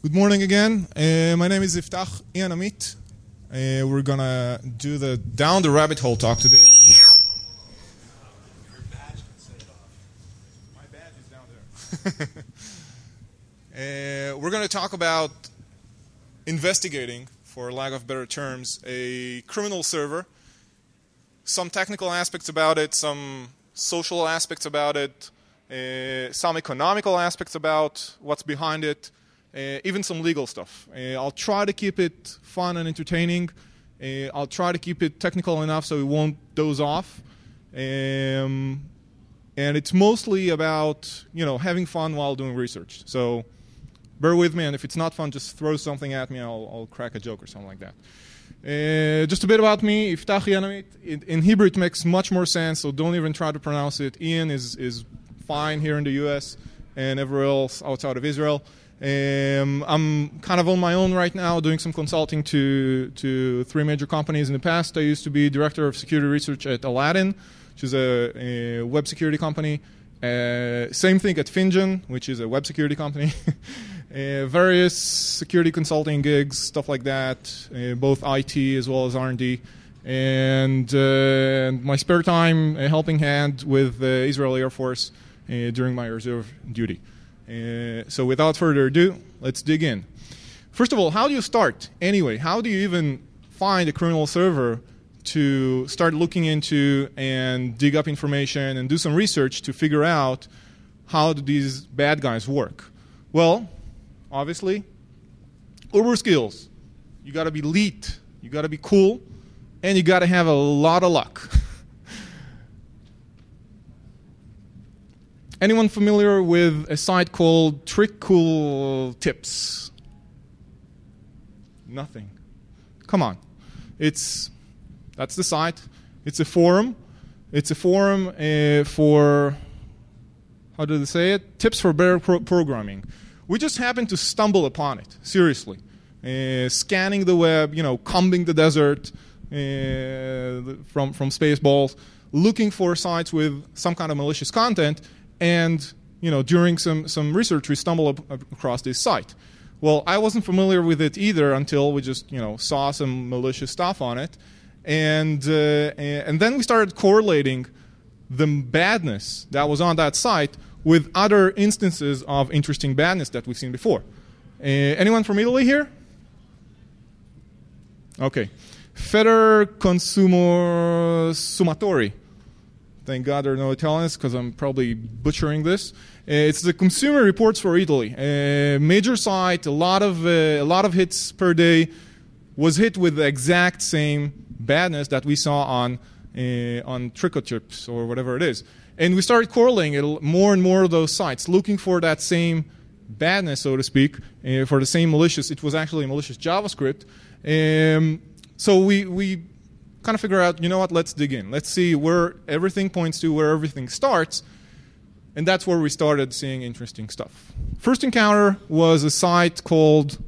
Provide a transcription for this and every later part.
Good morning again. My name is Iftach Ian Amit. We're going to do the Down the Rabbit Hole talk today. Your badge can set it off. My badge is down there. We're going to talk about investigating, for lack of better terms, a criminal server. Some technical aspects about it, some social aspects about it, some economical aspects about what's behind it, even some legal stuff. I'll try to keep it fun and entertaining. I'll try to keep it technical enough so it won't doze off. And it's mostly about, having fun while doing research. So bear with me, and if it's not fun, just throw something at me. I'll crack a joke or something like that. Just a bit about me, Iftach Ian Amit. In Hebrew, it makes much more sense, so don't even try to pronounce it. Ian is fine here in the US and everywhere else outside of Israel. I'm kind of on my own right now, doing some consulting to three major companies. In the past, I used to be director of security research at Aladdin, which is a web security company. Same thing at Finjan, which is a web security company. Various security consulting gigs, stuff like that, both IT as well as R&D. And my spare time, a helping hand with the Israel Air Force during my reserve duty. So without further ado, let's dig in. First of all, how do you start? Anyway, how do you even find a criminal server to start looking into and dig up information and do some research to figure out how do these bad guys work? Well, obviously, uber skills. You got to be elite, you got to be cool, and you got to have a lot of luck. Anyone familiar with a site called Trick Cool Tips? Nothing. Come on. That's the site. It's a forum. It's a forum for, how do they say it? Tips for better programming. We just happened to stumble upon it, seriously. Scanning the web, combing the desert from Spaceballs, looking for sites with some kind of malicious content. And during some research, we stumbled across this site. Well, I wasn't familiar with it either until we just saw some malicious stuff on it, and then we started correlating the badness that was on that site with other instances of interesting badness that we've seen before. Anyone from Italy here? Okay, Feder Consumatori. Thank God there are no Italians, because I'm probably butchering this. It's the Consumer Reports for Italy. Major site, a lot of hits per day, was hit with the exact same badness that we saw on Tricochips or whatever it is. And we started correlating more and more of those sites, looking for that same badness, so to speak, for the same malicious. It was actually malicious JavaScript. So we kind of figure out, what, let's dig in. Let's see where everything points to, where everything starts. And that's where we started seeing interesting stuff. First encounter was a site called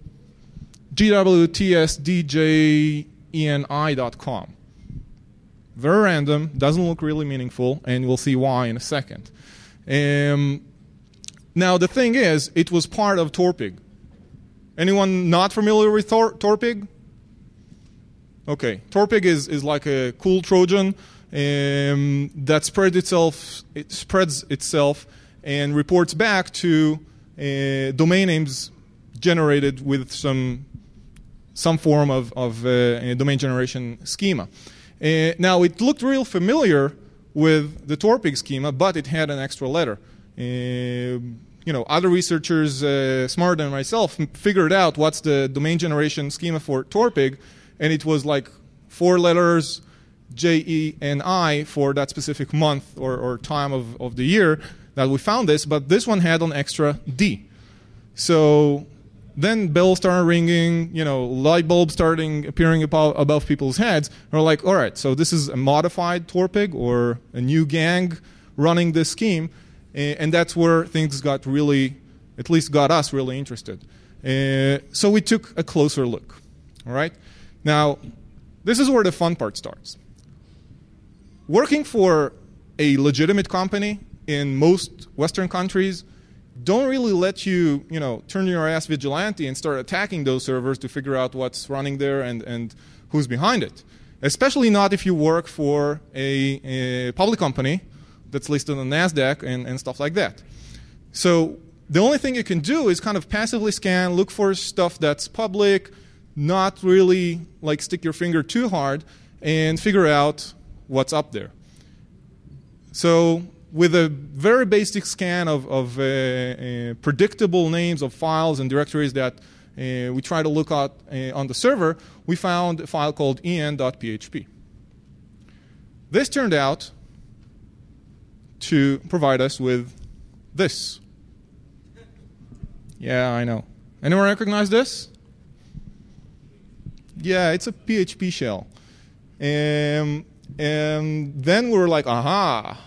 gwtsdjeni.com. Very random, doesn't look really meaningful, and we'll see why in a second. Now, the thing is, it was part of Torpig. Anyone not familiar with Torpig? Okay, Torpig is like a cool Trojan that spreads itself and reports back to domain names generated with some form of domain generation schema. Now, it looked real familiar with the Torpig schema, but it had an extra letter. Other researchers smarter than myself figured out what's the domain generation schema for Torpig, and it was like 4 letters, J-E-N-I, for that specific month or time of the year that we found this, but this one had an extra D. So then bells started ringing, light bulbs starting appearing above people's heads. We're like, all right, so this is a modified Torpig or a new gang running this scheme, and that's where things got really, at least got us really interested. So we took a closer look, all right? Now, this is where the fun part starts. Working for a legitimate company in most Western countries don't really let you, turn your ass vigilante and start attacking those servers to figure out what's running there and who's behind it. Especially not if you work for a public company that's listed on NASDAQ and stuff like that. So the only thing you can do is kind of passively scan, look for stuff that's public, not really like stick your finger too hard, and figure out what's up there. So with a very basic scan of predictable names of files and directories that we try to look at on the server, we found a file called en.php. This turned out to provide us with this. Yeah, I know. Anyone recognize this? Yeah, it's a PHP shell. And then we were like, aha,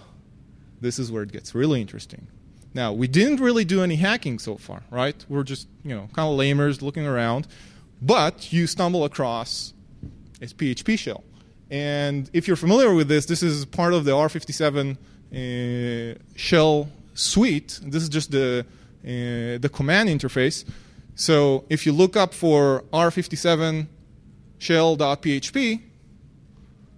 this is where it gets really interesting. Now, we didn't really do any hacking so far, right? We're just, kind of lamers looking around. But you stumble across a PHP shell. And if you're familiar with this, this is part of the R57 shell suite. This is just the command interface. So if you look up for R57 shell.php,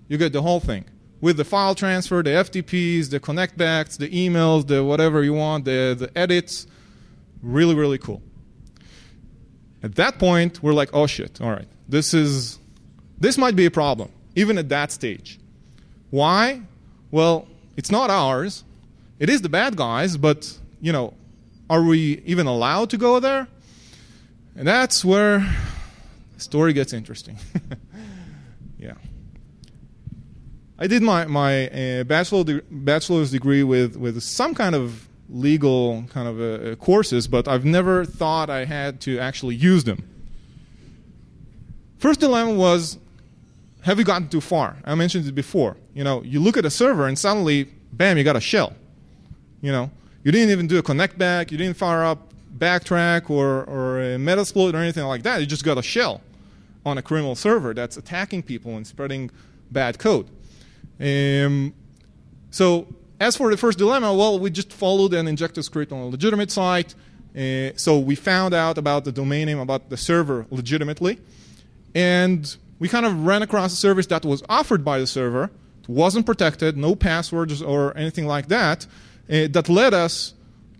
you get the whole thing. With the file transfer, the FTPs, the connectbacks, the emails, the whatever you want, the edits. Really, really cool. At that point, we're like, oh shit, all right. This might be a problem, even at that stage. Why? Well, it's not ours. It is the bad guys, but, are we even allowed to go there? And that's where the story gets interesting. Yeah. I did my bachelor's degree with some kind of legal kind of courses, but I've never thought I had to actually use them. First dilemma was, have you gotten too far? I mentioned it before. You look at a server and suddenly, bam, you got a shell. You didn't even do a connect back, you didn't fire up backtrack or a Metasploit or anything like that. You just got a shell on a criminal server that's attacking people and spreading bad code. So as for the first dilemma, well, we just followed and injected a script on a legitimate site. So we found out about the domain name, about the server legitimately. And we kind of ran across a service that was offered by the server. It wasn't protected, no passwords or anything like that. That led us,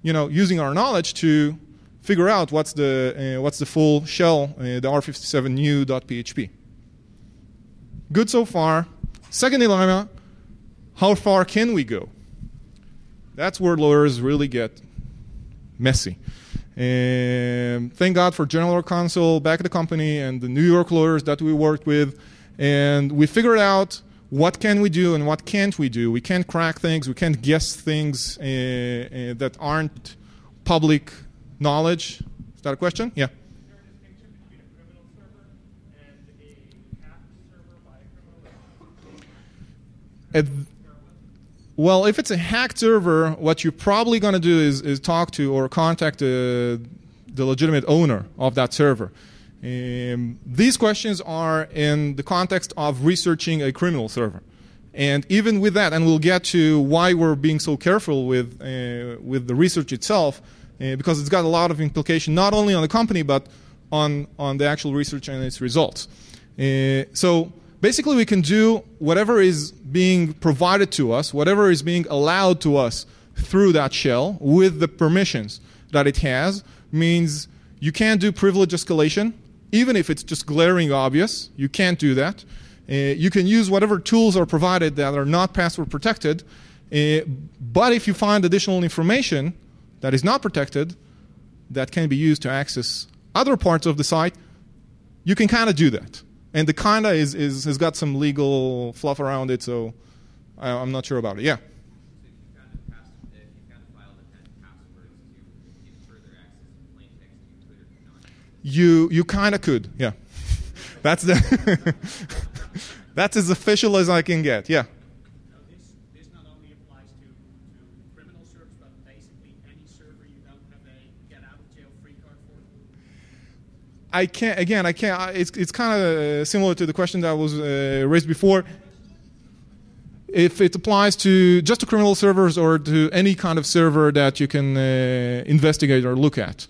using our knowledge to figure out what's the full shell, the R57 new.php. Good so far. Second dilemma, how far can we go? That's where lawyers really get messy. Thank God for General Counsel back at the company and the New York lawyers that we worked with. And we figured out what can we do and what can't we do. We can't crack things. We can't guess things that aren't public knowledge. Is that a question? Yeah. Well, if it's a hacked server, what you're probably going to do is talk to or contact the legitimate owner of that server. These questions are in the context of researching a criminal server. And even with that, and we'll get to why we're being so careful with the research itself, because it's got a lot of implication not only on the company, but on the actual research and its results. So basically, we can do whatever is being provided to us, whatever is being allowed to us through that shell with the permissions that it has. Means you can't do privilege escalation, even if it's just glaring obvious. You can't do that. You can use whatever tools are provided that are not password protected. But if you find additional information that is not protected, that can be used to access other parts of the site, you can kind of do that. And the kinda has got some legal fluff around it, so I'm not sure about it. Yeah? So if you found a file that had passwords to give further access to plain text, you could or could not? You kind of could, yeah. That's the that's as official as I can get, yeah. Now this not only applies to criminal servers, but basically any server you don't have a get out of jail free card for? I can't. It's kind of similar to the question that was raised before. if it applies to just to criminal servers or to any kind of server that you can investigate or look at.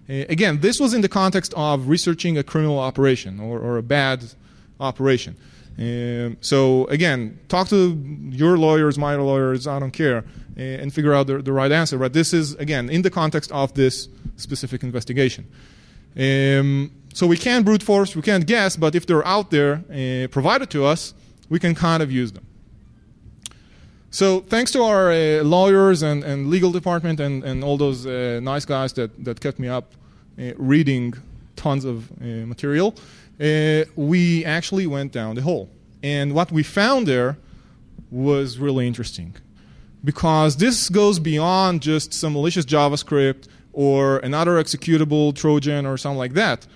Again, this was in the context of researching a criminal operation or a bad operation. So again, talk to your lawyers, my lawyers, I don't care, and figure out the right answer. But this is, again, in the context of this specific investigation. So we can't brute force, we can't guess, but if they're out there provided to us, we can kind of use them. So thanks to our lawyers and legal department and all those nice guys that kept me up reading tons of material, we actually went down the hole. And what we found there was really interesting, because this goes beyond just some malicious JavaScript or another executable Trojan or something like that.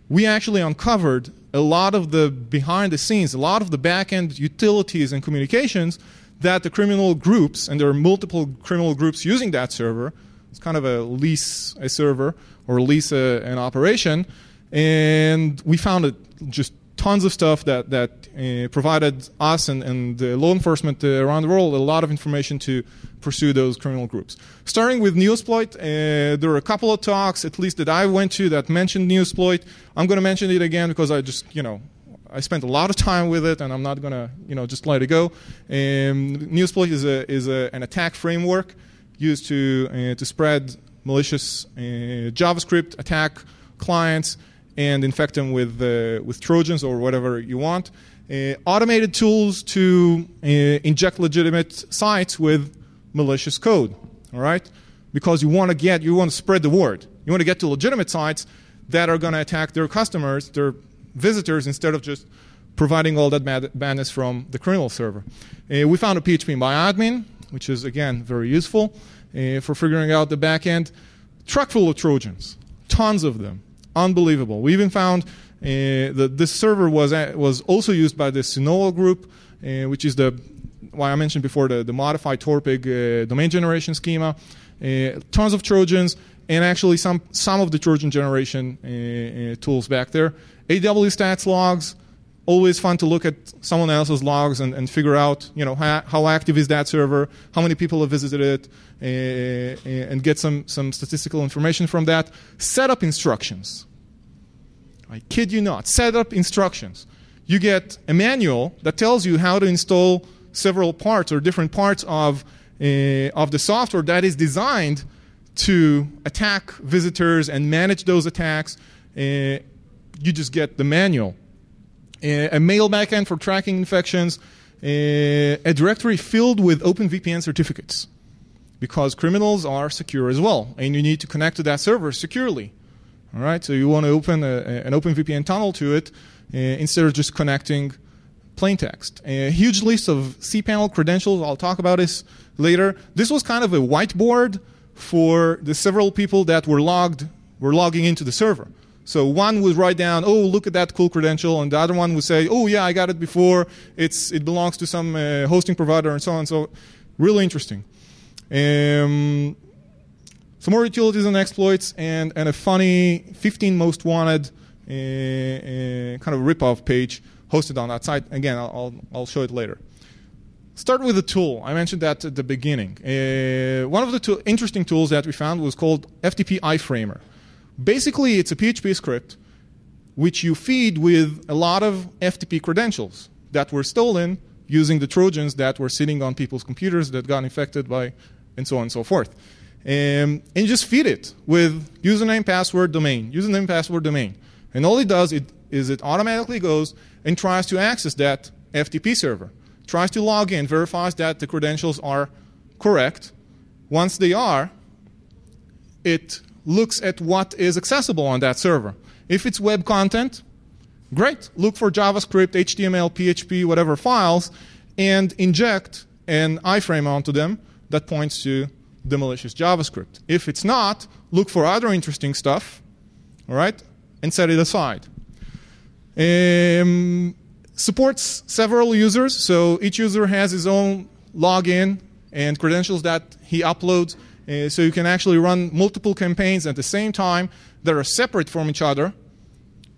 We actually uncovered a lot of the behind the scenes, a lot of the back-end utilities and communications that the criminal groups, and there are multiple criminal groups using that server. It's kind of a lease a server or lease an operation. And we found just tons of stuff that provided us and the law enforcement around the world a lot of information to pursue those criminal groups. Starting with Newsploit, there were a couple of talks, at least that I went to, that mentioned Newsploit. I'm going to mention it again because I just, I spent a lot of time with it, and I'm not going to, just let it go. Newsploit is an attack framework used to spread malicious JavaScript attack clients and infect them with Trojans or whatever you want. Automated tools to inject legitimate sites with malicious code. All right, because you want to spread the word. You want to get to legitimate sites that are going to attack their customers, their visitors, instead of just providing all that badness from the criminal server. We found a PHP MyAdmin, which is, again, very useful for figuring out the back end. Truck full of Trojans, tons of them, unbelievable. We even found that this server was also used by the Synology group, which is why I mentioned before the modified Torpig domain generation schema. Tons of Trojans, and actually some of the Trojan generation tools back there. AW stats logs, always fun to look at someone else's logs and figure out, how active is that server, how many people have visited it, and get some statistical information from that. Setup instructions. I kid you not. Setup instructions. You get a manual that tells you how to install several parts or different parts of the software that is designed to attack visitors and manage those attacks. You just get the manual. A mail backend for tracking infections. A directory filled with OpenVPN certificates, because criminals are secure as well, and you need to connect to that server securely. All right, so you want to open an OpenVPN tunnel to it instead of just connecting plain text. A huge list of cPanel credentials. I'll talk about this later. This was kind of a whiteboard for the several people that were logging into the server. So one would write down, oh, look at that cool credential, and the other one would say, oh, yeah, I got it before. It belongs to some hosting provider, and so on. So really interesting. Some more utilities and exploits, and a funny 15 most wanted kind of rip-off page hosted on that site. Again, I'll show it later. Start with the tool. I mentioned that at the beginning. One of the interesting tools that we found was called FTP iframer. Basically, it's a PHP script which you feed with a lot of FTP credentials that were stolen using the Trojans that were sitting on people's computers that got infected by, and so on and so forth. And you just feed it with username, password, domain, username, password, domain. And all it does is it automatically goes and tries to access that FTP server, tries to log in, verifies that the credentials are correct. Once they are, it looks at what is accessible on that server. If it's web content, great. Look for JavaScript, HTML, PHP, whatever files, and inject an iframe onto them that points to the malicious JavaScript. If it's not, look for other interesting stuff, all right, and set it aside. Supports several users, so each user has his own login and credentials that he uploads, so you can actually run multiple campaigns at the same time that are separate from each other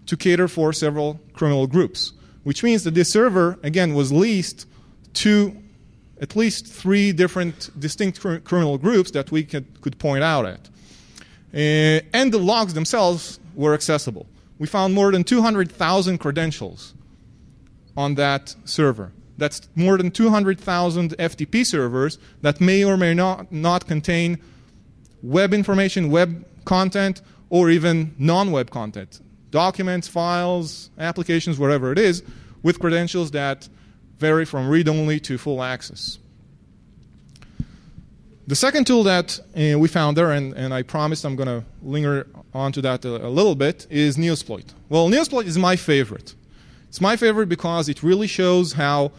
to cater for several criminal groups, which means that this server, again, was leased to at least 3 different distinct criminal groups that we could point out at. And the logs themselves were accessible. We found more than 200,000 credentials on that server. That's more than 200,000 FTP servers that may or may not contain web information, web content, or even non-web content. Documents, files, applications, whatever it is, with credentials that vary from read-only to full access. The second tool that we found there, and I promised I'm going to linger onto that a little bit, is Neosploit. Well, Neosploit is my favorite. It's my favorite because it really shows how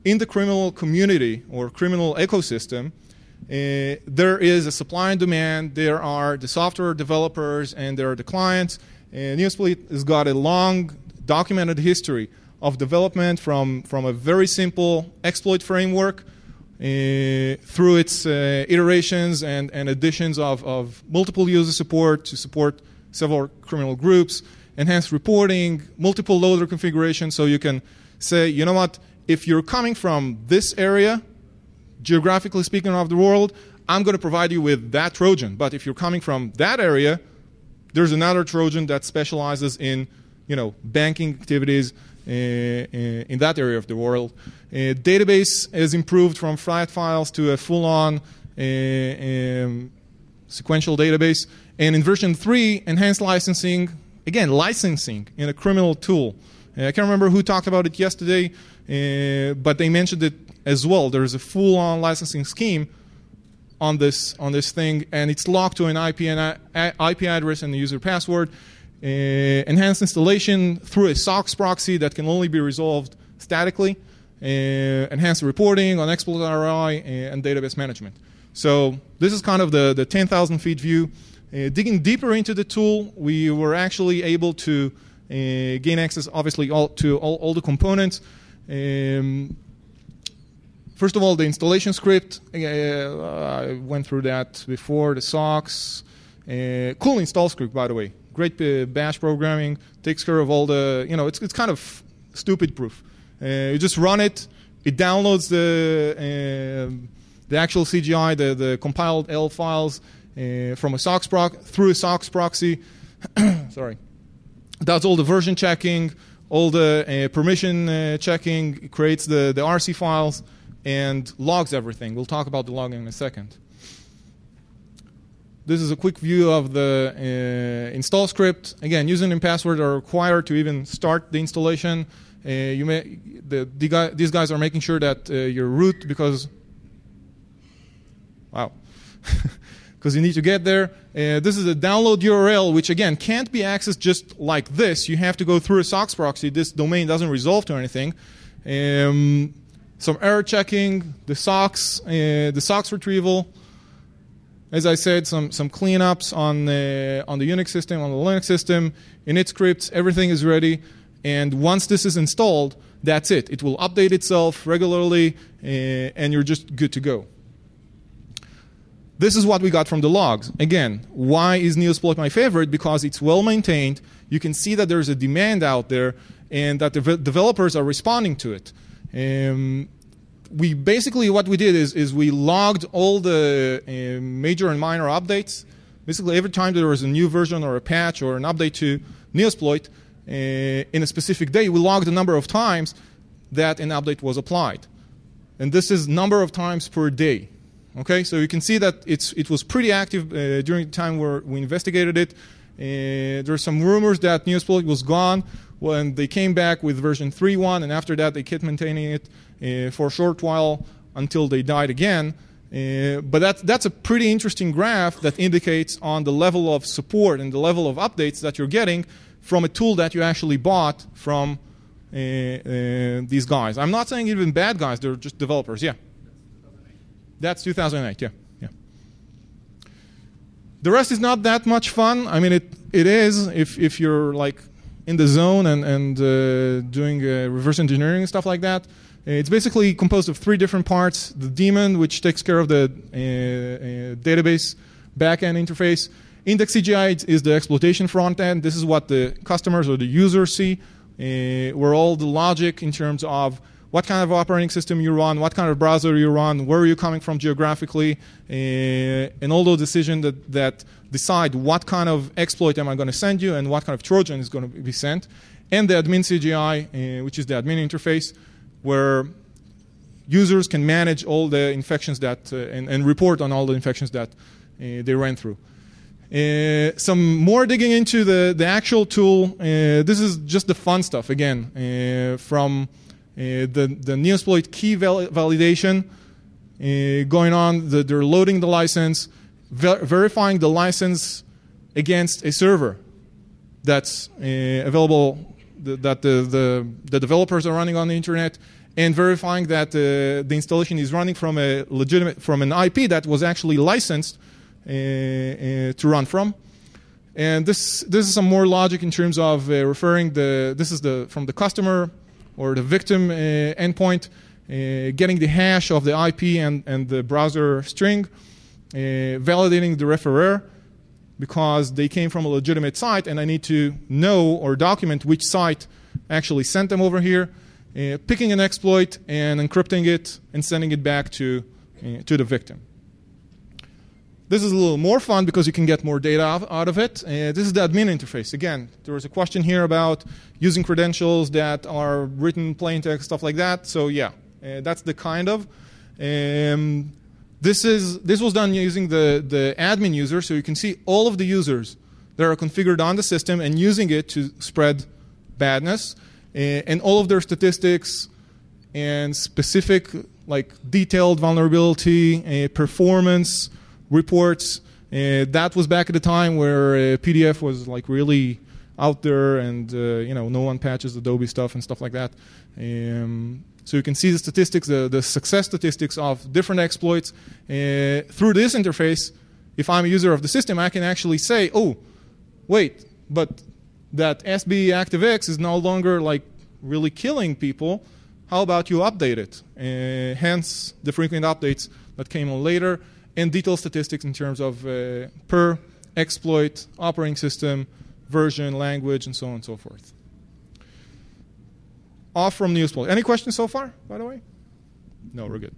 in the criminal community or criminal ecosystem, there is a supply and demand. There are the software developers and there are the clients. Neosploit has got a long documented history of development from a very simple exploit framework through its iterations and additions of multiple user support to support several criminal groups, enhanced reporting, multiple loader configurations, so you can say, you know what, if you're coming from this area, geographically speaking of the world, I'm going to provide you with that Trojan. But if you're coming from that area, there's another Trojan that specializes in, banking activities in that area of the world. Database is improved from flat files to a full-on sequential database. And in version 3, enhanced licensing, again, licensing in a criminal tool. I can't remember who talked about it yesterday, but they mentioned it as well. There's a full-on licensing scheme on this thing, and it's locked to an IP address and a user password. Enhanced installation through a SOX proxy that can only be resolved statically. Enhanced reporting on exploit ROI and database management. So this is kind of the 10,000 feet view. Digging deeper into the tool, we were actually able to gain access, obviously, to all the components. First of all, the installation script. I went through that before. The SOX. Cool install script, by the way. Great bash programming. Takes care of all the, it's kind of stupid proof. You just run it. It downloads the actual CGI, the compiled L files from a SOX through a SOX proxy. Sorry. Does all the version checking, all the permission checking. It creates the RC files and logs everything. We'll talk about the logging in a second. This is a quick view of the install script. Again, username and password are required to even start the installation. These guys are making sure that you're root because, wow, because you need to get there. This is a download URL, which again can't be accessed just like this. You have to go through a SOX proxy. This domain doesn't resolve to anything. Some error checking, the SOX retrieval. As I said, some cleanups on the Unix system, on the Linux system, init scripts. Everything is ready. And once this is installed, that's it. It will update itself regularly, and you're just good to go. This is what we got from the logs. Again, why is Neosploit my favorite? Because it's well maintained. You can see that there's a demand out there, and that the developers are responding to it. We basically, what we did is we logged all the major and minor updates. Basically, every time there was a new version or a patch or an update to Neosploit in a specific day, we logged the number of times that an update was applied. And this is number of times per day. Okay, so you can see that it was pretty active during the time where we investigated it. There were some rumors that Neosploit was gone when they came back with version 3.1, and after that they kept maintaining it for a short while until they died again. But that's a pretty interesting graph that indicates on the level of support and the level of updates that you're getting from a tool that you actually bought from these guys. I'm not saying even bad guys, they're just developers, yeah. That's 2008, yeah. The rest is not that much fun. I mean, it is if you're like in the zone and doing reverse engineering and stuff like that. It's basically composed of 3 different parts. The daemon, which takes care of the database backend interface. Index CGI is the exploitation front end. This is what the customers or the users see, where all the logic in terms of what kind of operating system you run, what kind of browser you run, where are you coming from geographically, and all those decisions that decide what kind of exploit am I going to send you and what kind of Trojan is going to be sent, and the admin CGI, which is the admin interface, where users can manage all the infections that and report on all the infections that they ran through. Some more digging into the actual tool. This is just the fun stuff again from the Neosploit key validation going on. They're loading the license, verifying the license against a server that's available, that the developers are running on the internet, and verifying that the installation is running from an IP that was actually licensed to run from. And this is some more logic in terms of referring this is from the customer or the victim endpoint, getting the hash of the IP and the browser string, validating the referrer because they came from a legitimate site, and I need to know or document which site actually sent them over here, picking an exploit and encrypting it and sending it back to the victim. This is a little more fun because you can get more data out of it. This is the admin interface. Again, there was a question here about using credentials that are written plain text, stuff like that. So yeah, that's the kind of. This was done using the admin user, so you can see all of the users that are configured on the system and using it to spread badness, and all of their statistics and specific, like detailed vulnerability, performance reports. That was back at the time where PDF was like really out there, and no one patches Adobe stuff and stuff like that. So you can see the statistics, the success statistics of different exploits through this interface. If I'm a user of the system, I can actually say, oh, wait, but that SB ActiveX is no longer like really killing people. How about you update it? Hence the frequent updates that came on later, and detailed statistics in terms of per exploit, operating system, version, language, and so on and so forth. Off from Neosploit. Any questions so far, by the way? No, we're good.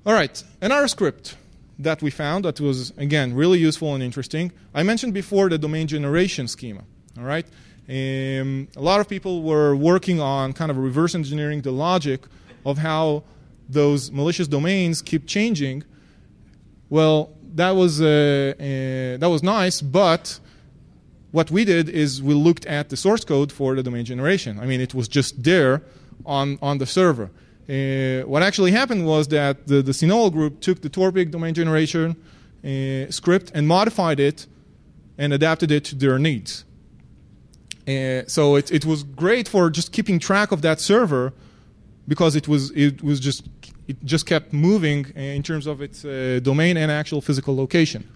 All right, another script that we found that was, again, really useful and interesting. I mentioned before the domain generation schema. All right, a lot of people were working on kind of reverse engineering the logic of how those malicious domains keep changing. Well, that was nice, but what we did is we looked at the source code for the domain generation. I mean, it was just there on the server. What actually happened was that the Sinol group took the Torpig domain generation script and modified it and adapted it to their needs. So it was great for just keeping track of that server because it just kept moving in terms of its domain and actual physical location.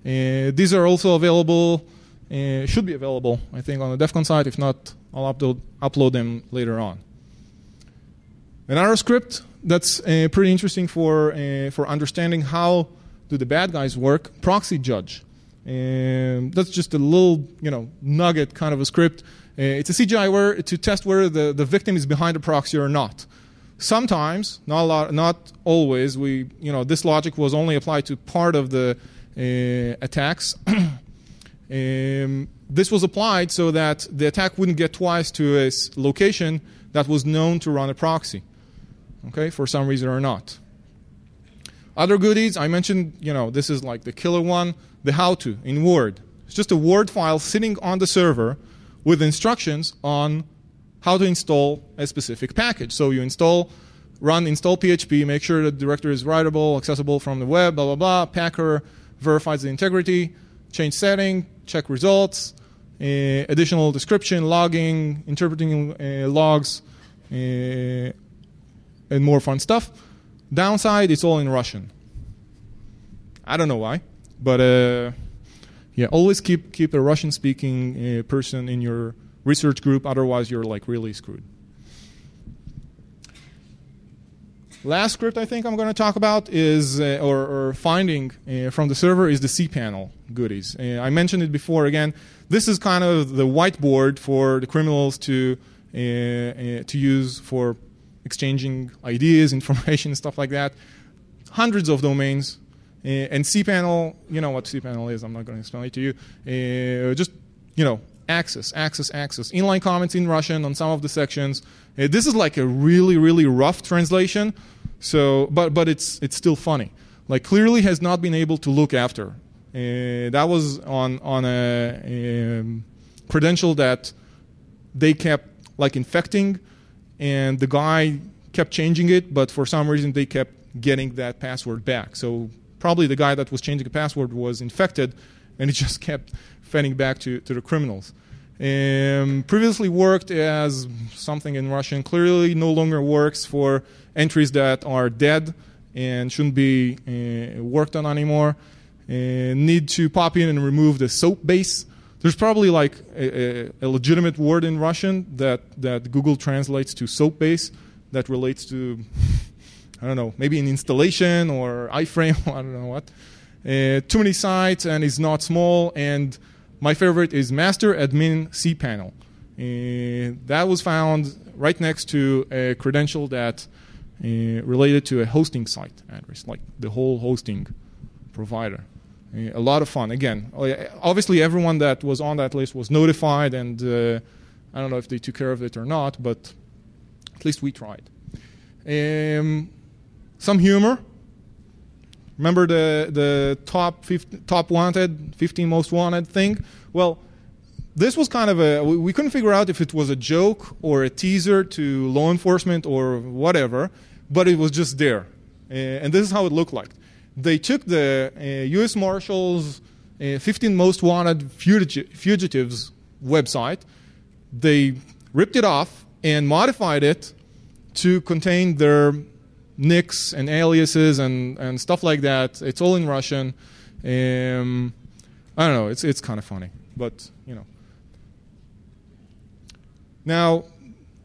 These are also available. Should be available, I think, on the DEFCON site. If not, I'll upload them later on. Another script that's pretty interesting for understanding how do the bad guys work, proxy judge. That's just a little nugget kind of a script. It's a CGI to test whether the victim is behind a proxy or not. Sometimes, not always. This logic was only applied to part of the attacks. This was applied so that the attack wouldn't get twice to a location that was known to run a proxy, okay, for some reason or not. Other goodies, I mentioned, this is like the killer one, the how-to in Word. It's just a Word file sitting on the server with instructions on how to install a specific package. So you run install PHP, make sure that the directory is writable, accessible from the web, blah, blah, blah. Packer verifies the integrity, change setting, check results, additional description, logging, interpreting logs, and more fun stuff. Downside, it's all in Russian. I don't know why, but yeah, always keep a Russian-speaking person in your research group, otherwise you're like really screwed. Last script I think I'm going to talk about is, or finding from the server, is the cPanel goodies. I mentioned it before. Again, this is kind of the whiteboard for the criminals to use for exchanging ideas, information, stuff like that. Hundreds of domains. And cPanel, you know what cPanel is. I'm not going to explain it to you. Just, access. Inline comments in Russian on some of the sections. This is like a really, really rough translation. So, but it's still funny. Like, clearly has not been able to look after. That was on a credential that they kept like infecting, and the guy kept changing it, but for some reason they kept getting that password back. So probably the guy that was changing the password was infected, and it just kept feeding back to the criminals. Previously worked as something in Russian, clearly no longer works for entries that are dead and shouldn't be worked on anymore. Need to pop in and remove the soap base. There's probably like a legitimate word in Russian that Google translates to soap base that relates to, I don't know, maybe an installation or iframe, I don't know what. Too many sites, and it's not small. And my favorite is master admin cPanel. That was found right next to a credential that related to a hosting site address, like the whole hosting provider. A lot of fun. Again, obviously everyone that was on that list was notified, and I don't know if they took care of it or not, but at least we tried. Some humor. Remember the top wanted, 15 most wanted thing? Well, this was kind of we couldn't figure out if it was a joke or a teaser to law enforcement or whatever, but it was just there. And this is how it looked like. They took the U.S. Marshals 15 most wanted fugitives website, they ripped it off and modified it to contain their nicks and aliases and stuff like that. It's all in Russian. I don't know. It's kind of funny, but you know. Now,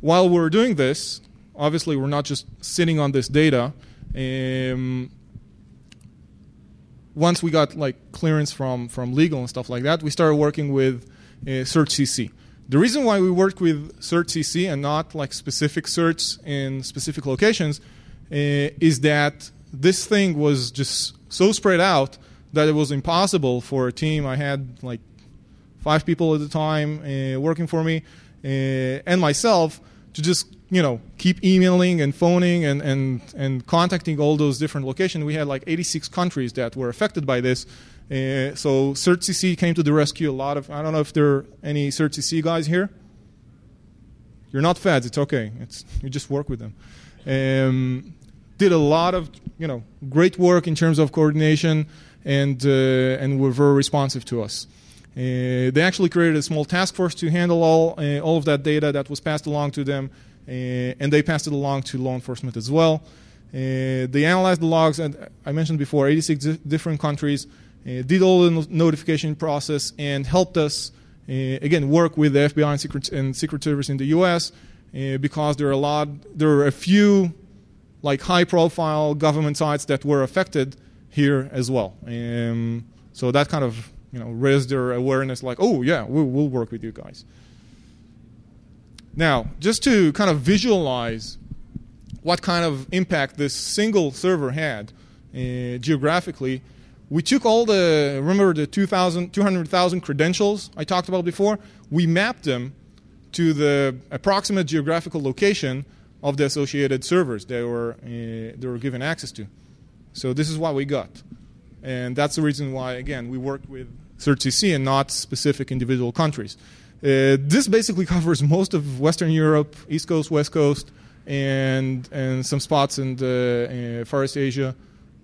while we're doing this, obviously we're not just sitting on this data. Once we got like clearance from legal and stuff like that, we started working with CertCC. The reason why we worked with CertCC and not like specific certs in specific locations is that this thing was just so spread out that it was impossible for a team. I had like 5 people at the time working for me and myself to just keep emailing and phoning and contacting all those different locations. We had like 86 countries that were affected by this. So CertCC came to the rescue. I don't know if there are any CertCC guys here. You're not feds. It's okay. You just work with them. Did a lot of great work in terms of coordination and were very responsive to us. They actually created a small task force to handle all of that data that was passed along to them, and they passed it along to law enforcement as well. They analyzed the logs, and I mentioned before, 86 different countries, did all the notification process, and helped us, again, work with the FBI and Secret Service in the U.S. Because there are a few like high-profile government sites that were affected here as well. So that kind of raised their awareness, like, oh yeah, we'll work with you guys. Now, just to kind of visualize what kind of impact this single server had geographically, we took remember the 200,000 credentials I talked about before? We mapped them to the approximate geographical location of the associated servers they were given access to. So this is what we got. And that's the reason why, again, we worked with CertCC and not specific individual countries. This basically covers most of Western Europe, East Coast, West Coast, and some spots in the Far East Asia,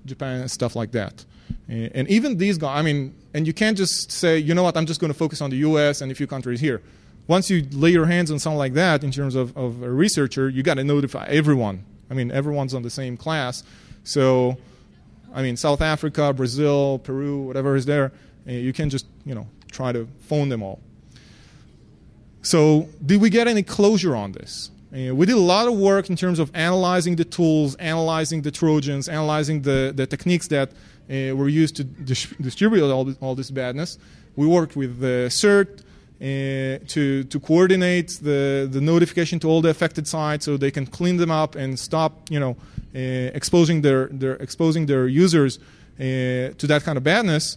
Japan, and stuff like that. And even these guys, and you can't just say, you know what, I'm just going to focus on the US and a few countries here. Once you lay your hands on something like that, in terms of a researcher, you got to notify everyone. Everyone's on the same class. So, South Africa, Brazil, Peru, whatever is there, you can just, try to phone them all. So, did we get any closure on this? We did a lot of work in terms of analyzing the tools, analyzing the Trojans, analyzing the techniques that were used to distribute all this badness. We worked with CERT, to coordinate the notification to all the affected sites so they can clean them up and stop, exposing their users to that kind of badness.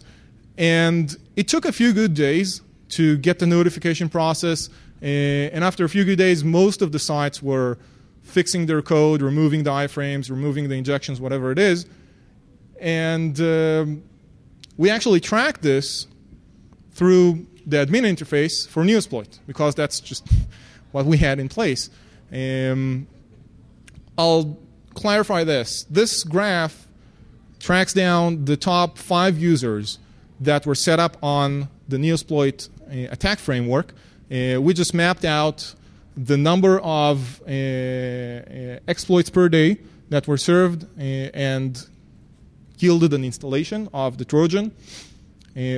And it took a few good days to get the notification process. And after a few good days, most of the sites were fixing their code, removing the iframes, removing the injections, whatever it is. And we actually tracked this through the admin interface for Newsploit, because that's just what we had in place. I'll clarify this. This graph tracks down the top 5 users that were set up on the Newsploit attack framework. We just mapped out the number of exploits per day that were served and yielded an installation of the Trojan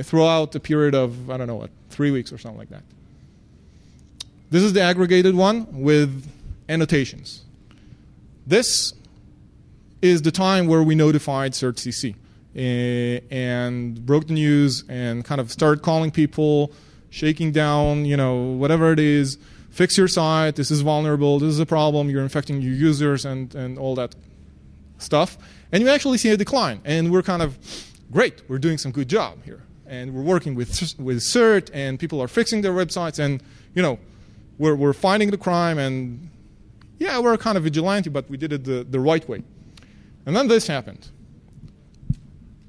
throughout a period of, I don't know, 3 weeks or something like that. This is the aggregated one with annotations. This is the time where we notified CertCC and broke the news and kind of started calling people, shaking down, whatever it is, fix your site, this is vulnerable, this is a problem, you're infecting your users and all that stuff. And you actually see a decline. And we're kind of, great, we're doing some good job here. And we're working with CERT, and people are fixing their websites, and we're fighting the crime, and yeah, we're kind of vigilante, but we did it the right way. And then this happened.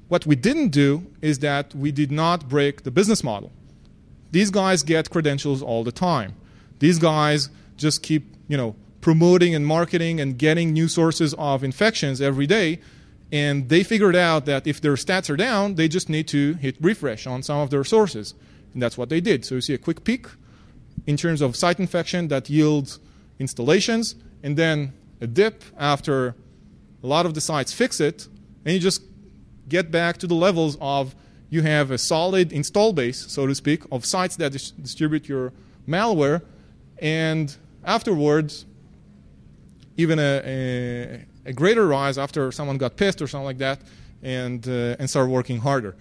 What we didn't do is that we did not break the business model. These guys get credentials all the time. These guys just keep, promoting and marketing and getting new sources of infections every day. And they figured out that if their stats are down, they just need to hit refresh on some of their sources. And that's what they did. So you see a quick peak in terms of site infection that yields installations, and then a dip after a lot of the sites fix it, and you just get back to the levels of you have a solid install base, so to speak, of sites that distribute your malware, and afterwards, even a greater rise after someone got pissed or something like that, and started working harder.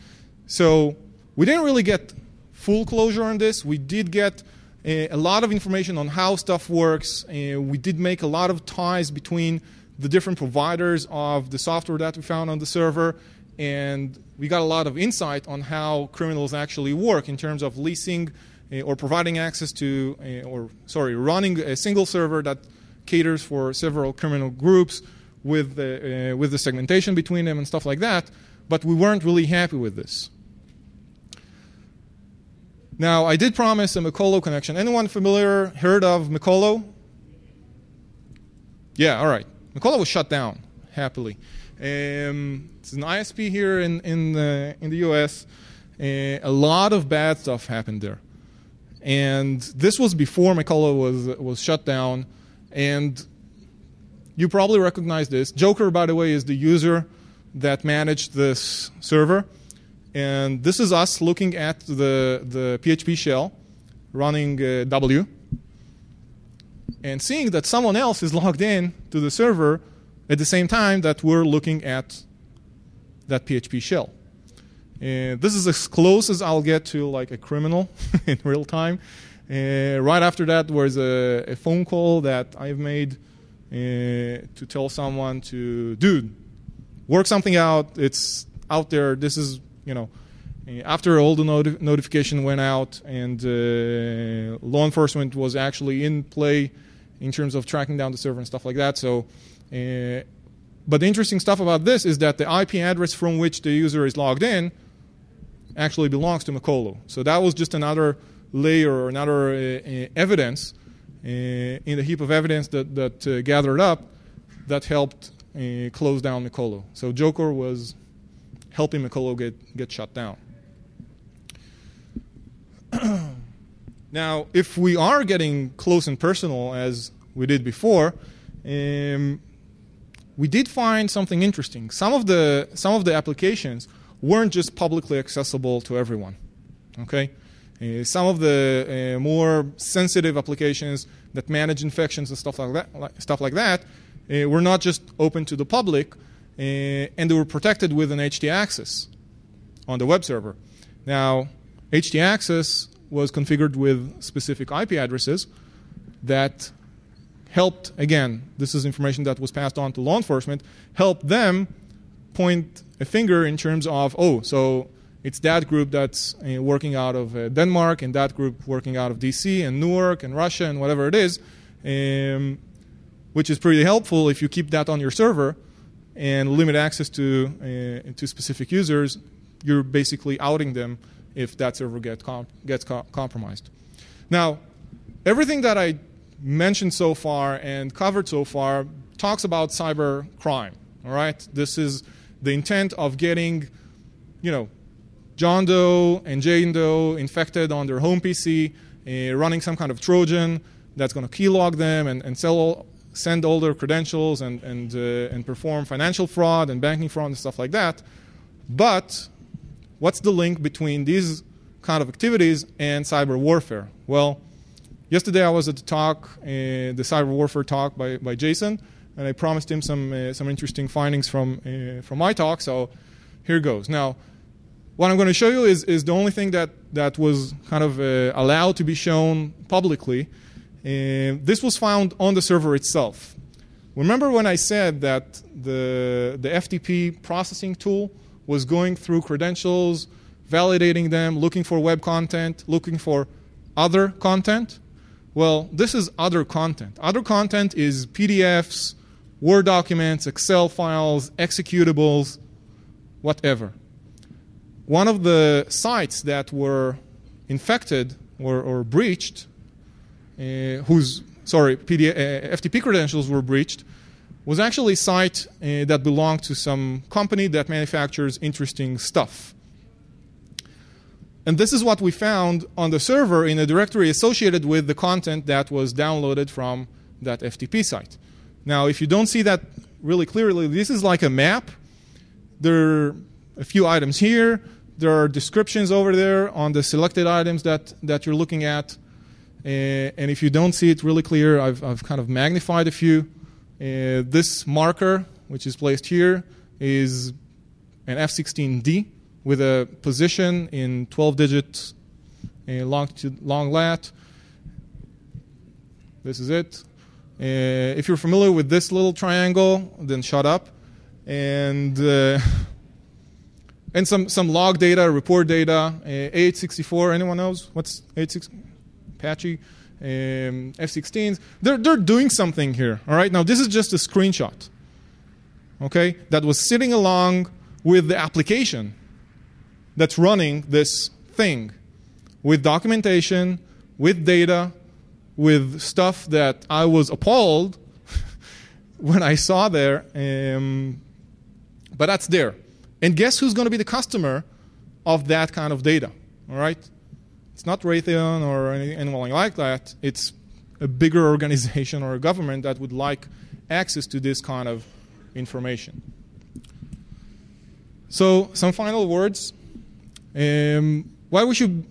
So we didn't really get full closure on this. We did get a lot of information on how stuff works. We did make a lot of ties between the different providers of the software that we found on the server, and we got a lot of insight on how criminals actually work in terms of leasing or providing access to, running a single server that caters for several criminal groups with the segmentation between them and stuff like that. But we weren't really happy with this. Now, I did promise a Mokolo connection. Anyone familiar, heard of Mokolo? Yeah, all right. Mokolo was shut down, happily. It's an ISP here in the US. A lot of bad stuff happened there. And this was before Mokolo was shut down. And you probably recognize this. Joker, by the way, is the user that managed this server. And this is us looking at the PHP shell running W and seeing that someone else is logged in to the server at the same time that we're looking at that PHP shell. And this is as close as I'll get to like a criminal in real time. Right after that was a phone call that I've made to tell someone to, dude, work something out. It's out there. This is, after all the notification went out and law enforcement was actually in play in terms of tracking down the server and stuff like that. So, but the interesting stuff about this is that the IP address from which the user is logged in actually belongs to Mokolo. So that was just another layer or another evidence in the heap of evidence that gathered up that helped close down Mokolo. So Joker was helping Mokolo get shut down. Now, if we are getting close and personal as we did before, we did find something interesting. Some of the applications weren't just publicly accessible to everyone. Okay, some of the more sensitive applications that manage infections and stuff like that, were not just open to the public, and they were protected with an HT access on the web server. Now, HT access was configured with specific IP addresses that helped, again, this is information that was passed on to law enforcement, helped them point a finger in terms of, oh, so it's that group that's working out of Denmark and that group working out of DC and Newark and Russia and whatever it is, which is pretty helpful if you keep that on your server and limit access to specific users. You're basically outing them if that server gets compromised. Now, everything that I mentioned so far and covered so far talks about cyber crime. All right, this is the intent of getting, John Doe and Jane Doe infected on their home PC, running some kind of Trojan that's going to keylog them and send all their credentials and perform financial fraud and banking fraud and stuff like that. But what's the link between these kind of activities and cyber warfare? Well, yesterday I was at the talk, the cyber warfare talk by Jason, and I promised him some interesting findings from my talk. So here goes. Now, what I'm going to show you is the only thing that was kind of allowed to be shown publicly. This was found on the server itself. Remember when I said that the FTP processing tool was going through credentials, validating them, looking for web content, looking for other content? Well, this is other content. Other content is PDFs, Word documents, Excel files, executables, whatever. One of the sites that were infected or breached, FTP credentials were breached, was actually a site that belonged to some company that manufactures interesting stuff. And this is what we found on the server in a directory associated with the content that was downloaded from that FTP site. Now, if you don't see that really clearly, this is like a map. There are a few items here. There are descriptions over there on the selected items that you're looking at. And if you don't see it really clear, I've kind of magnified a few. This marker, which is placed here, is an F16D with a position in 12 digits long lat. This is it. If you're familiar with this little triangle, then shut up. And some log data, report data, 864. Anyone knows what's 864? Apache, F16s. They're doing something here. All right. Now this is just a screenshot. Okay, that was sitting along with the application that's running this thing, with documentation, with data, with stuff that I was appalled when I saw there. But that's there. And guess who's going to be the customer of that kind of data? All right? It's not Raytheon or anyone like that. It's a bigger organization or a government that would like access to this kind of information. So some final words. What should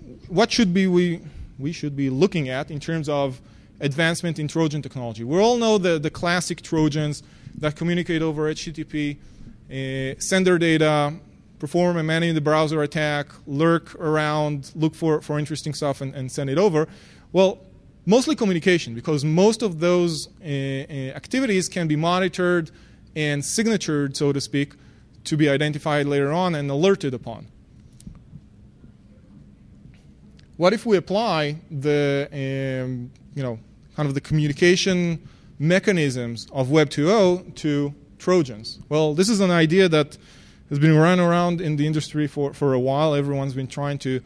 we should be looking at in terms of advancement in Trojan technology? We all know the classic Trojans that communicate over HTTP, send their data, perform a man-in-the-browser attack, lurk around, look for interesting stuff, and send it over. Well, mostly communication, because most of those activities can be monitored and signatured, so to speak, to be identified later on and alerted upon. What if we apply the kind of the communication mechanisms of Web 2.0 to Trojans? Well, this is an idea that has been run around in the industry for a while. Everyone's been trying to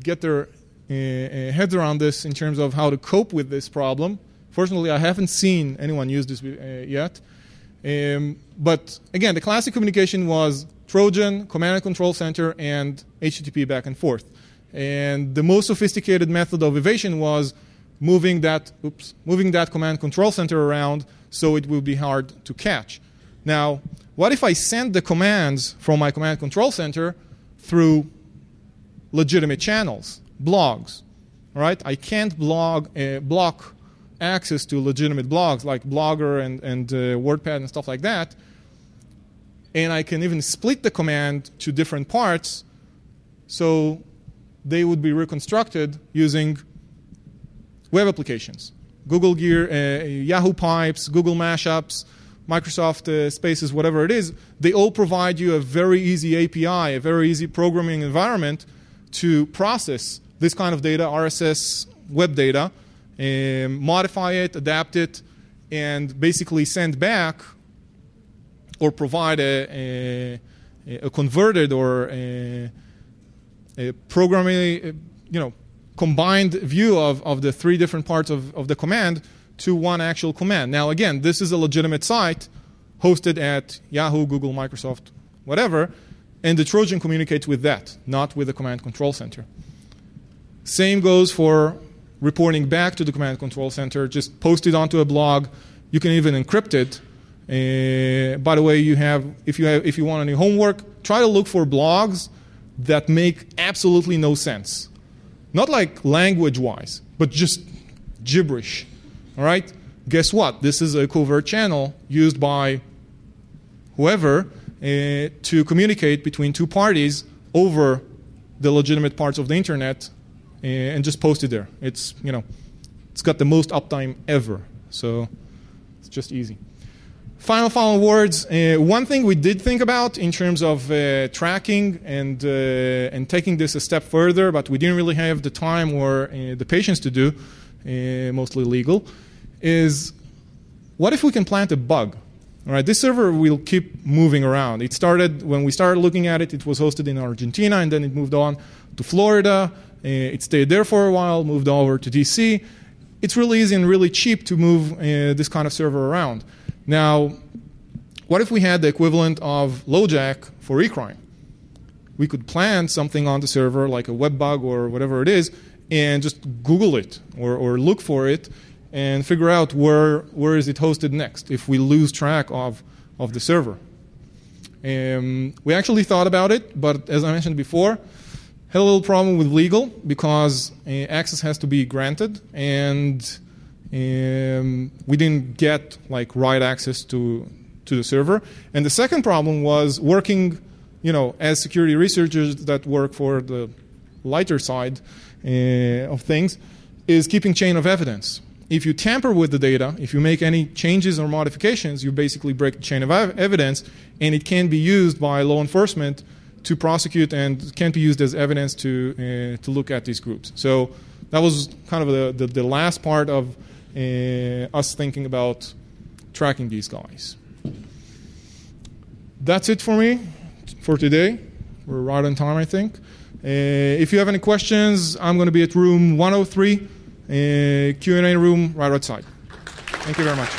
get their heads around this in terms of how to cope with this problem. Fortunately, I haven't seen anyone use this yet. But again, the classic communication was Trojan, command and control center, and HTTP back and forth. And the most sophisticated method of evasion was moving that command control center around so it will be hard to catch. Now, what if I send the commands from my command control center through legitimate channels, blogs? All right? I can't block access to legitimate blogs like Blogger and WordPad and stuff like that. And I can even split the command to different parts so they would be reconstructed using web applications. Google Gear, Yahoo Pipes, Google Mashups, Microsoft Spaces, whatever it is, they all provide you a very easy API, a very easy programming environment to process this kind of data, RSS web data, modify it, adapt it, and basically send back or provide a converted or a programming, combined view of the three different parts of the command to one actual command. Now, again, this is a legitimate site hosted at Yahoo, Google, Microsoft, whatever, and the Trojan communicates with that, not with the command control center. Same goes for reporting back to the command control center. Just post it onto a blog. You can even encrypt it. By the way, if you want any homework, try to look for blogs that make absolutely no sense. Not like language-wise, but just gibberish. All right? Guess what? This is a covert channel used by whoever to communicate between two parties over the legitimate parts of the internet and just post it there. It's got the most uptime ever. So it's just easy. Final words. One thing we did think about in terms of tracking and taking this a step further, but we didn't really have the time or the patience to do, mostly legal, is what if we can plant a bug? All right, this server will keep moving around. It started, when we started looking at it, it was hosted in Argentina, and then it moved on to Florida. It stayed there for a while, moved over to DC. It's really easy and really cheap to move this kind of server around. Now, what if we had the equivalent of LoJack for eCrime? We could plant something on the server, like a web bug or whatever it is, and just Google it or look for it and figure out where is it hosted next if we lose track of the server. We actually thought about it, but as I mentioned before, had a little problem with legal because access has to be granted, and we didn't get right access to the server. And the second problem was working, as security researchers that work for the lighter side of things, is keeping chain of evidence. If you tamper with the data, if you make any changes or modifications, you basically break the chain of evidence, and it can be used by law enforcement to prosecute and can't be used as evidence to look at these groups. So that was kind of the last part of us thinking about tracking these guys. That's it for me for today. We're right on time, I think. If you have any questions, I'm going to be at room 103, Q&A room right outside. Thank you very much.